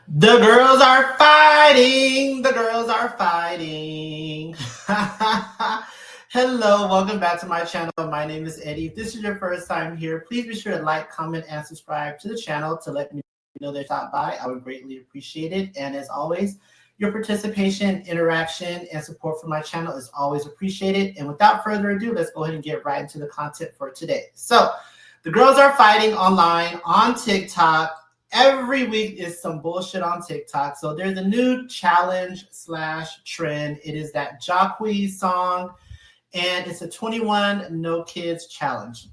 The girls are fighting. The girls are fighting. Hello, welcome back to my channel. My name is Eddie. If this is your first time here, please be sure to like, comment, and subscribe to the channel to let me know they stopped by. I would greatly appreciate it. And as always, your participation, interaction, and support for my channel is always appreciated. And without further ado, let's go ahead and get right into the content for today. So, the girls are fighting online on TikTok. Every week is some bullshit on TikTok. So there's a new challenge / trend. It is that Jaquees song, and it's a 21 no kids challenge.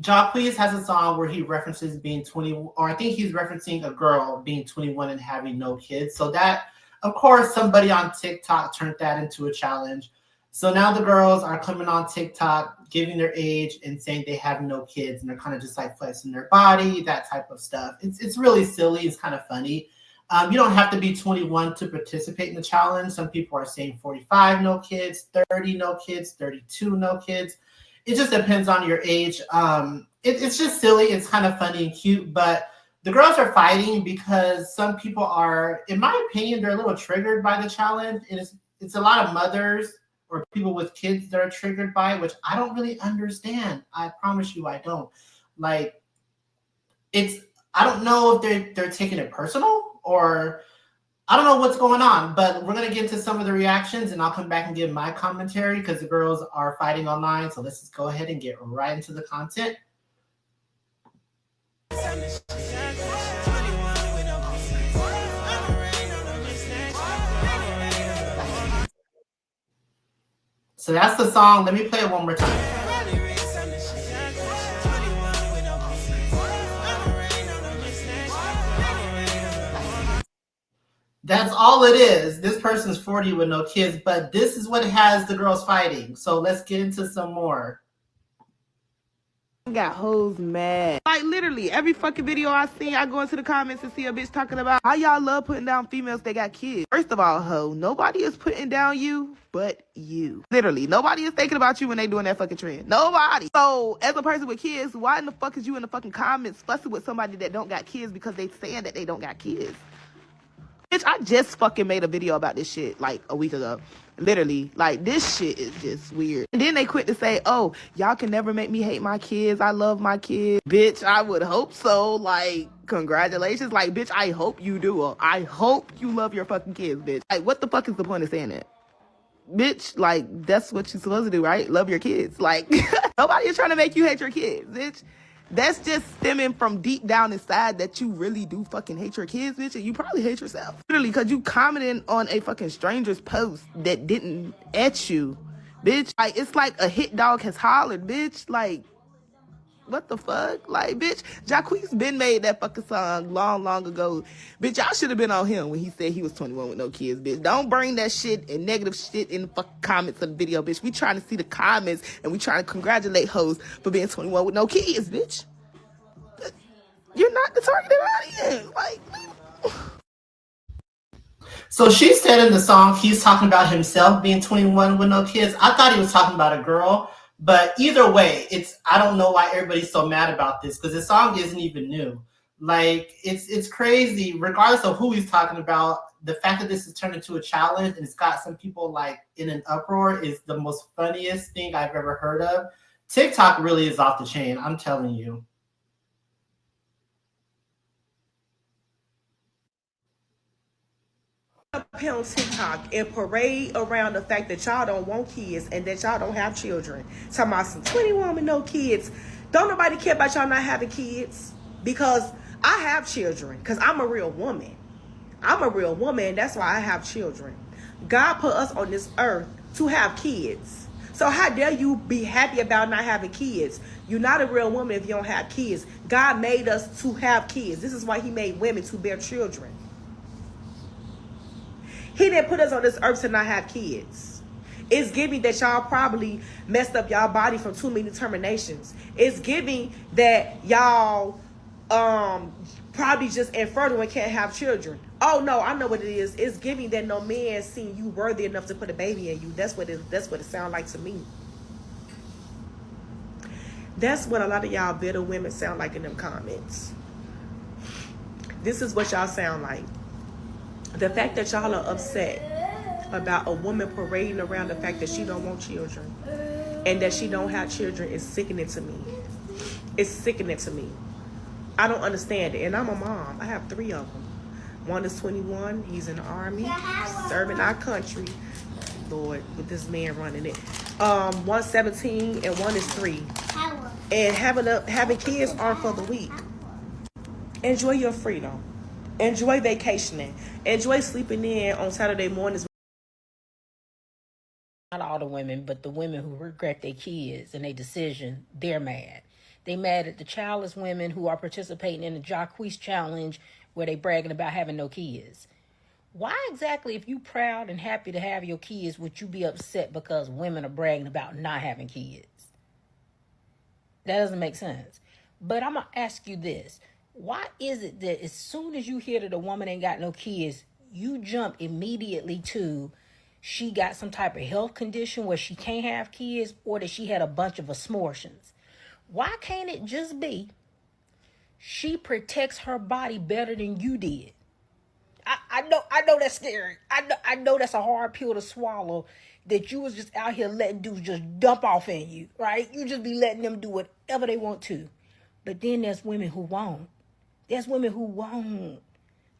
Jaquees has a song where he references being 20, or I think he's referencing a girl being 21 and having no kids. So that, of course, somebody on TikTok turned that into a challenge. So now the girls are coming on TikTok, giving their age and saying they have no kids, and they're kind of just like flexing their body, that type of stuff. It's really silly. It's kind of funny. You don't have to be 21 to participate in the challenge. Some people are saying 45 no kids, 30 no kids, 32 no kids. It just depends on your age. It's just silly. It's kind of funny and cute, but the girls are fighting because some people are, in my opinion, they're a little triggered by the challenge. And it's a lot of mothers or people with kids that are triggered by it, which I don't really understand. I promise you I don't. Like, I don't know if they're taking it personal, or I don't know what's going on, but we're going to get into some of the reactions and I'll come back and give my commentary because the girls are fighting online. So let's just go ahead and get right into the content. So that's the song. Let me play it one more time. That's all it is. This person's 40 with no kids, but this is what has the girls fighting. So let's get into some more. Got hoes mad. Like literally every fucking video I see, I go into the comments and see a bitch talking about how y'all love putting down females that got kids. First of all, ho, nobody is putting down you but you. Literally, nobody is thinking about you when they doing that fucking trend. Nobody. So as a person with kids, why in the fuck is you in the fucking comments fussing with somebody that don't got kids because they saying that they don't got kids? Bitch, I just fucking made a video about this shit like a week ago. Literally, like, this shit is just weird. And then they quit to say, oh, y'all can never make me hate my kids. I love my kids. Bitch, I would hope so. Like, congratulations. Like, bitch, I hope you do. I hope you love your fucking kids, bitch. Like, what the fuck is the point of saying that? Bitch, like, that's what you're supposed to do, right? Love your kids. Like, nobody is trying to make you hate your kids, bitch. That's just stemming from deep down inside that you really do fucking hate your kids, bitch, and you probably hate yourself. Literally, because you commented on a fucking stranger's post that didn't at you, bitch. Like, it's like a hit dog has hollered, bitch. Like, what the fuck? Like, bitch, Jaquees been made that fucking song long ago. Bitch, y'all should have been on him when he said he was 21 with no kids, bitch. Don't bring that shit and negative shit in the fucking comments of the video, bitch. We trying to see the comments and we trying to congratulate hoes for being 21 with no kids, bitch. You're not the targeted audience. Like, So she said in the song, he's talking about himself being 21 with no kids. I thought he was talking about a girl. But either way, I don't know why everybody's so mad about this, because the song isn't even new. Like, it's crazy. Regardless of who he's talking about, the fact that this has turned into a challenge and it's got some people like in an uproar is the most funniest thing I've ever heard of. TikTok really is off the chain, I'm telling you. up here on TikTok and parade around the fact that y'all don't want kids and that y'all don't have children. Talking about some 21 with no kids. Don't nobody care about y'all not having kids, because I have children, because I'm a real woman. I'm a real woman, that's why I have children. God put us on this earth to have kids. So how dare you be happy about not having kids? You're not a real woman if you don't have kids. God made us to have kids. This is why he made women to bear children. He didn't put us on this earth to not have kids. It's giving that y'all probably messed up y'all body from too many terminations. It's giving that y'all probably just infertile and can't have children. Oh no, I know what it is. It's giving that no man seen you worthy enough to put a baby in you. That's what it sounds like to me. That's what a lot of y'all bitter women sound like in them comments. This is what y'all sound like. The fact that y'all are upset about a woman parading around the fact that she don't want children and that she don't have children is sickening to me. It's sickening to me. I don't understand it. And I'm a mom. I have 3 of them. One is 21. He's in the Army, serving our country. Lord, with this man running it. One's 17 and one is 3. And having kids aren't for the weak. Enjoy your freedom. Enjoy vacationing. Enjoy sleeping in on Saturday mornings. Not all the women, but the women who regret their kids and their decision, they're mad. They mad at the childless women who are participating in the Jaquees challenge where they bragging about having no kids. Why exactly, if you proud and happy to have your kids, would you be upset because women are bragging about not having kids? That doesn't make sense. But I'm going to ask you this. Why is it that as soon as you hear that a woman ain't got no kids, you jump immediately to she got some type of health condition where she can't have kids, or that she had a bunch of abortions? Why can't it just be she protects her body better than you did? I know that's scary. I know that's a hard pill to swallow, that you was just out here letting dudes just dump off in you, right? You just be letting them do whatever they want to. But then there's women who won't. There's women who won't.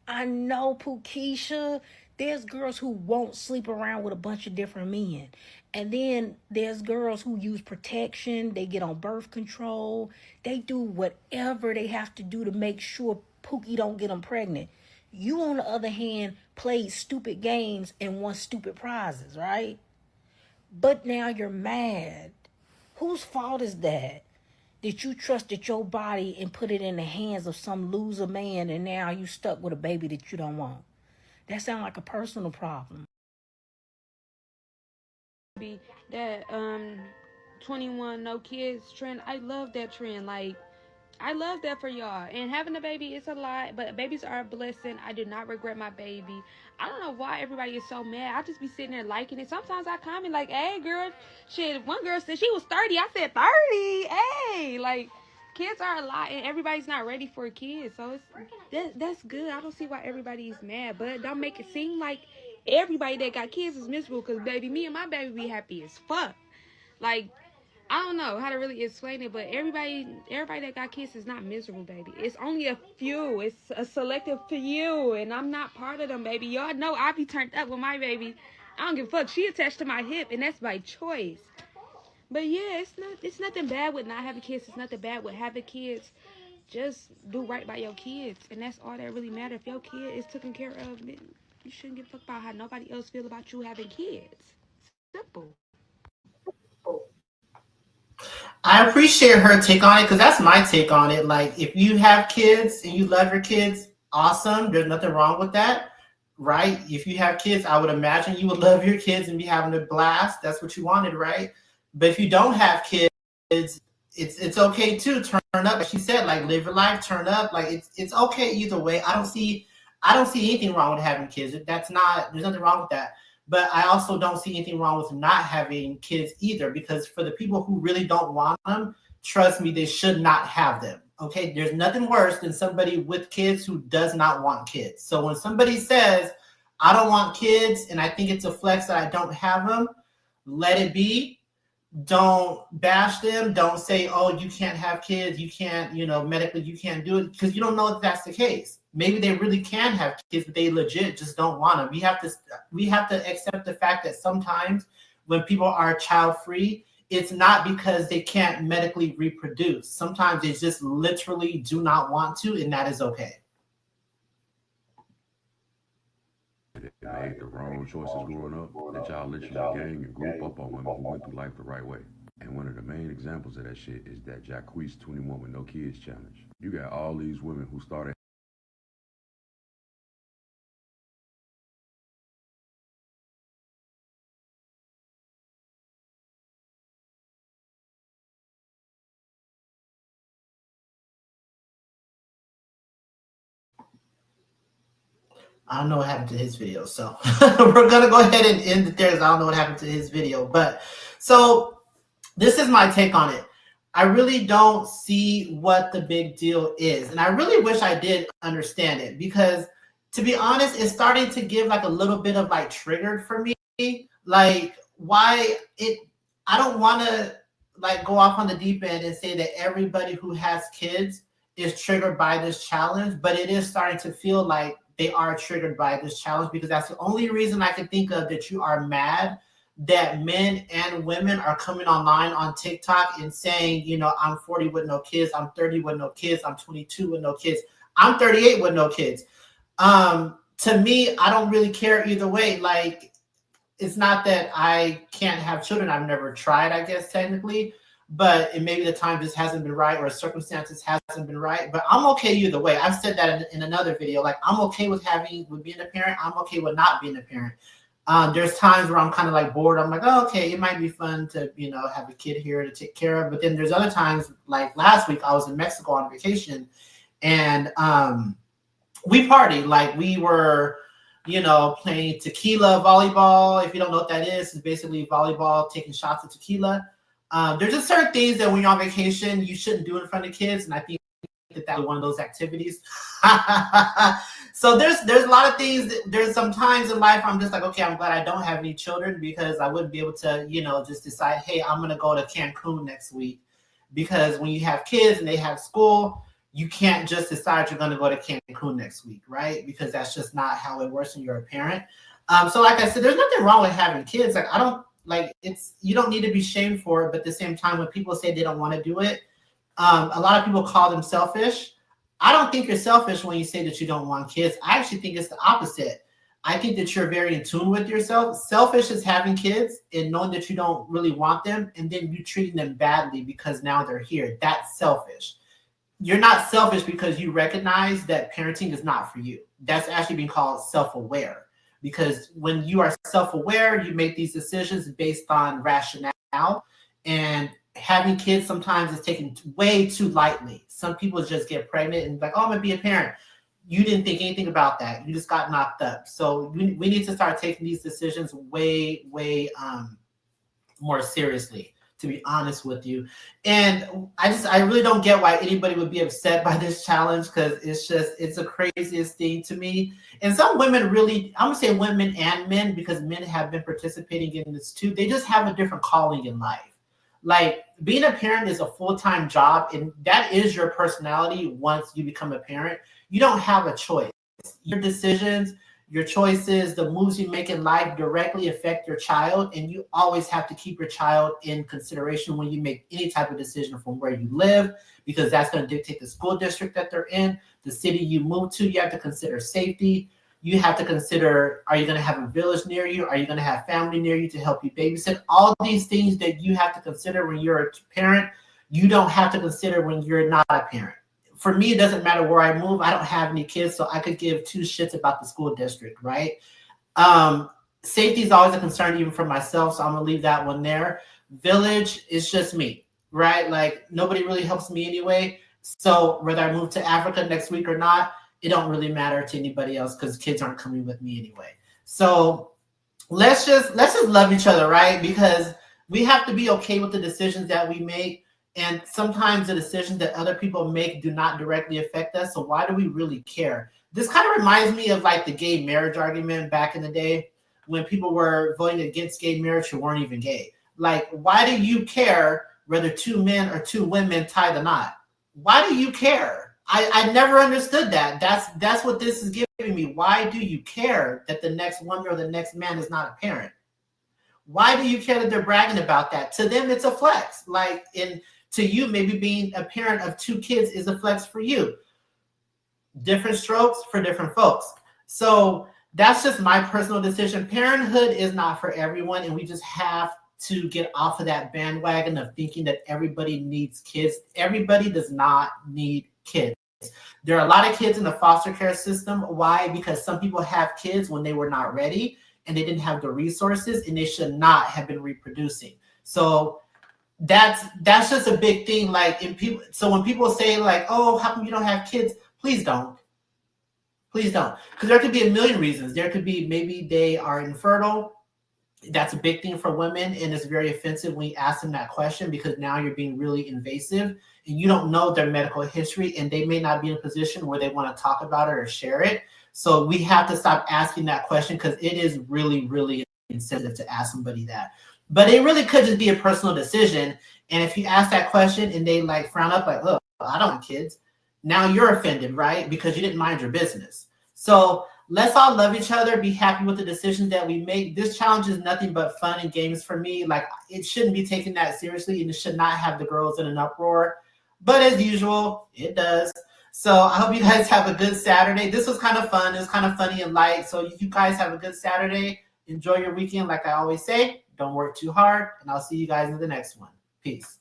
I know, Pookeisha. There's girls who won't sleep around with a bunch of different men. And then there's girls who use protection. They get on birth control. They do whatever they have to do to make sure Pookie don't get them pregnant. You, on the other hand, played stupid games and won stupid prizes, right? But now you're mad. Whose fault is that? That you trusted your body and put it in the hands of some loser man, and now you stuck with a baby that you don't want? That sounds like a personal problem. That 21 no kids trend, I love that trend. Like, I love that for y'all. And having a baby is a lot, but babies are a blessing. I do not regret my baby. I don't know why everybody is so mad. I just be sitting there liking it. Sometimes I comment like, hey girl, shit, one girl said she was 30. I said 30. Hey, like, kids are a lot and everybody's not ready for kids. So that's good. I don't see why everybody is mad, but don't make it seem like everybody that got kids is miserable, because baby, me and my baby be happy as fuck. Like, I don't know how to really explain it, but everybody that got kids is not miserable, baby. It's only a few. It's a selective few, and I'm not part of them, baby. Y'all know I be turned up with my baby. I don't give a fuck. She attached to my hip, and that's by choice. But yeah, it's nothing bad with not having kids. It's nothing bad with having kids. Just do right by your kids, and that's all that really matters. If your kid is taken care of, then you shouldn't give a fuck about how nobody else feel about you having kids. Simple. I appreciate her take on it, because that's my take on it. Like, if you have kids and you love your kids, awesome. There's nothing wrong with that, right? If you have kids, I would imagine you would love your kids and be having a blast. That's what you wanted, right? But if you don't have kids, it's okay too. Turn up, like she said, like, live your life, turn up. Like, it's okay either way. I don't see anything wrong with having kids. There's nothing wrong with that. But I also don't see anything wrong with not having kids either, because for the people who really don't want them, trust me, they should not have them. Okay, there's nothing worse than somebody with kids who does not want kids. So when somebody says, I don't want kids and I think it's a flex that I don't have them, let it be. Don't bash them. Don't say, oh, you can't have kids. You can't, medically you can't do it, because you don't know if that's the case. Maybe they really can have kids, but they legit just don't want them. We have to accept the fact that sometimes when people are child free, it's not because they can't medically reproduce. Sometimes they just literally do not want to, and that is okay. They made the wrong choices growing up, that y'all literally gang and group up on women who went through life the right way. And one of the main examples of that shit is that Jaquees 21 with no kids challenge. You got all these women who started I don't know what happened to his video. So we're going to go ahead and end it there, because I don't know what happened to his video. But so this is my take on it. I really don't see what the big deal is. And I really wish I did understand it, because to be honest, it's starting to give like a little bit of like triggered for me. Like why it, I don't want to like go off on the deep end and say that everybody who has kids is triggered by this challenge, but it is starting to feel like they are triggered by this challenge, because that's the only reason I can think of that you are mad that men and women are coming online on TikTok and saying, you know, I'm 40 with no kids, I'm 30 with no kids, I'm 22 with no kids, I'm 38 with no kids. To me, I don't really care either way. Like, it's not that I can't have children. I've never tried, I guess, technically, but maybe the time just hasn't been right, or circumstances hasn't been right. But I'm okay either way. I've said that in another video. Like, I'm okay with being a parent. I'm okay with not being a parent. There's times where I'm kind of like bored. I'm like, oh, okay, it might be fun to, you know, have a kid here to take care of. But then there's other times, like last week, I was in Mexico on vacation, and we partied. Like, we were, you know, playing tequila volleyball. If you don't know what that is, it's basically volleyball, taking shots of tequila. There's just certain things that when you're on vacation, you shouldn't do in front of kids. And I think that was one of those activities. So there's a lot of things. There's some times in life I'm just like, okay, I'm glad I don't have any children, because I wouldn't be able to, you know, just decide, hey, I'm going to go to Cancun next week. Because when you have kids and they have school, you can't just decide you're going to go to Cancun next week, right? Because that's just not how it works when you're a parent. So like I said, there's nothing wrong with having kids. Like, I don't, like, it's, you don't need to be shamed for it. But at the same time, when people say they don't want to do it, a lot of people call them selfish. I don't think you're selfish when you say that you don't want kids. I actually think it's the opposite. I think that you're very in tune with yourself. Selfish is having kids and knowing that you don't really want them, and then you treating them badly because now they're here. That's selfish. You're not selfish because you recognize that parenting is not for you. That's actually being called self-aware, because when you are self-aware, you make these decisions based on rationale, and having kids sometimes is taken way too lightly. Some people just get pregnant and like, oh, I'm gonna be a parent. You didn't think anything about that. You just got knocked up. So we need to start taking these decisions way more seriously, to be honest with you. And I really don't get why anybody would be upset by this challenge, because it's the craziest thing to me. And some women really, I'm gonna say women and men, because men have been participating in this too. They just have a different calling in life. Like, being a parent is a full-time job, and that is your personality once you become a parent. You don't have a choice. Your decisions, your choices, the moves you make in life directly affect your child, and you always have to keep your child in consideration when you make any type of decision from where you live, because that's going to dictate the school district that they're in, the city you move to. You have to consider safety. You have to consider, are you going to have a village near you? Are you going to have family near you to help you babysit? All these things that you have to consider when you're a parent, you don't have to consider when you're not a parent. For me, it doesn't matter where I move. I don't have any kids, so I could give two shits about the school district, right? Safety is always a concern, even for myself, so I'm going to leave that one there. Village is just me, right? Like, nobody really helps me anyway. So whether I move to Africa next week or not, it don't really matter to anybody else, because kids aren't coming with me anyway. So let's just love each other, right? Because we have to be okay with the decisions that we make. And sometimes the decisions that other people make do not directly affect us. So why do we really care? This kind of reminds me of like the gay marriage argument back in the day, when people were voting against gay marriage who weren't even gay. Like, why do you care whether two men or two women tie the knot? Why do you care? I never understood that. That's what this is giving me. Why do you care that the next woman or the next man is not a parent? Why do you care that they're bragging about that? To them, it's a flex. Like, to you, maybe being a parent of two kids is a flex for you. Different strokes for different folks. So that's just my personal decision. Parenthood is not for everyone, and we just have to get off of that bandwagon of thinking that everybody needs kids. Everybody does not need kids. There are a lot of kids in the foster care system. Why? Because some people have kids when they were not ready and they didn't have the resources, and they should not have been reproducing. So that's just a big thing. Like, so when people say like, oh, how come you don't have kids? Please don't. Please don't. Because there could be a million reasons. There could be, maybe they are infertile. That's a big thing for women, and it's very offensive when you ask them that question because now you're being really invasive and you don't know their medical history and they may not be in a position where they want to talk about it or share it. So we have to stop asking that question because it is really, really insensitive to ask somebody that. But it really could just be a personal decision. And if you ask that question and they like frown up like, look, I don't have kids. Now you're offended, right? Because you didn't mind your business. So let's all love each other, be happy with the decisions that we make. This challenge is nothing but fun and games for me. Like, it shouldn't be taken that seriously and it should not have the girls in an uproar. But as usual, it does. So I hope you guys have a good Saturday. This was kind of fun. It was kind of funny and light. So you guys have a good Saturday. Enjoy your weekend. Like I always say, don't work too hard. And I'll see you guys in the next one. Peace.